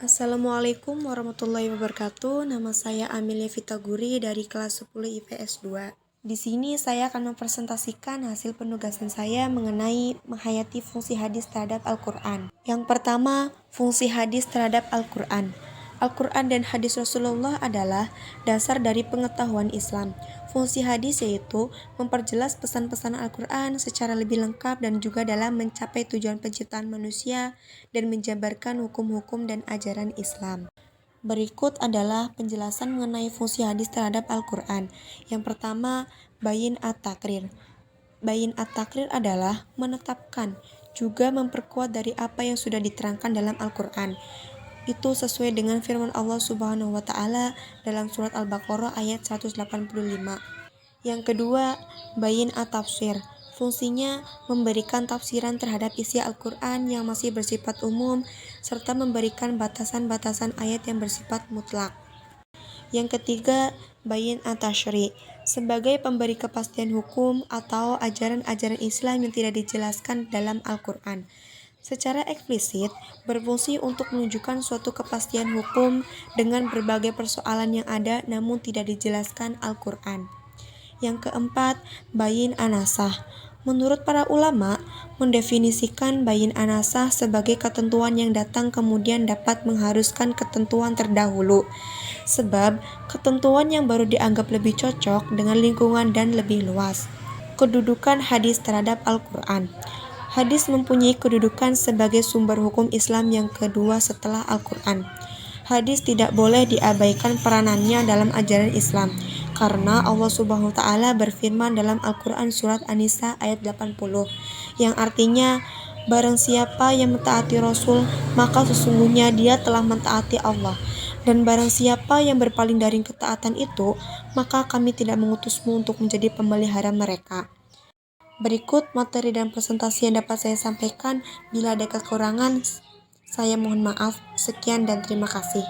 Assalamualaikum warahmatullahi wabarakatuh. Nama saya Amelia Vitaguri dari kelas 10 IPS 2. Di sini saya akan mempresentasikan hasil penugasan saya mengenai menghayati fungsi hadis terhadap Al-Quran. Yang pertama, fungsi hadis terhadap Al-Quran. Al-Quran dan hadis Rasulullah adalah dasar dari pengetahuan Islam. Fungsi hadis yaitu memperjelas pesan-pesan Al-Quran secara lebih lengkap dan juga dalam mencapai tujuan penciptaan manusia dan menjabarkan hukum-hukum dan ajaran Islam. Berikut adalah penjelasan mengenai fungsi hadis terhadap Al-Quran. Yang pertama, bayin at-takrir. Bayin at-takrir adalah menetapkan, juga memperkuat dari apa yang sudah diterangkan dalam Al-Quran. Itu sesuai dengan firman Allah Subhanahu wa Ta'ala dalam surat Al-Baqarah ayat 185. Yang kedua, bayin at-tafsir. Fungsinya memberikan tafsiran terhadap isi Al-Quran yang masih bersifat umum, serta memberikan batasan-batasan ayat yang bersifat mutlak. Yang ketiga, bayin at-tashri'. Sebagai pemberi kepastian hukum atau ajaran-ajaran Islam yang tidak dijelaskan dalam Al-Quran. Secara eksplisit, berfungsi untuk menunjukkan suatu kepastian hukum dengan berbagai persoalan yang ada namun tidak dijelaskan Al-Quran. Yang keempat, bayin anasah. Menurut para ulama, mendefinisikan bayin anasah sebagai ketentuan yang datang kemudian dapat mengharuskan ketentuan terdahulu. Sebab, ketentuan yang baru dianggap lebih cocok dengan lingkungan dan lebih luas. Kedudukan hadis terhadap Al-Quran. Hadis mempunyai kedudukan sebagai sumber hukum Islam yang kedua setelah Al-Quran. Hadis tidak boleh diabaikan peranannya dalam ajaran Islam, karena Allah Subhanahu wa Ta'ala berfirman dalam Al-Quran surat An-Nisa ayat 80, yang artinya, barang siapa yang mentaati Rasul, maka sesungguhnya dia telah mentaati Allah. Dan barang siapa yang berpaling dari ketaatan itu, maka kami tidak mengutusmu untuk menjadi pemelihara mereka. Berikut materi dan presentasi yang dapat saya sampaikan. Bila ada kekurangan, saya mohon maaf. Sekian dan terima kasih.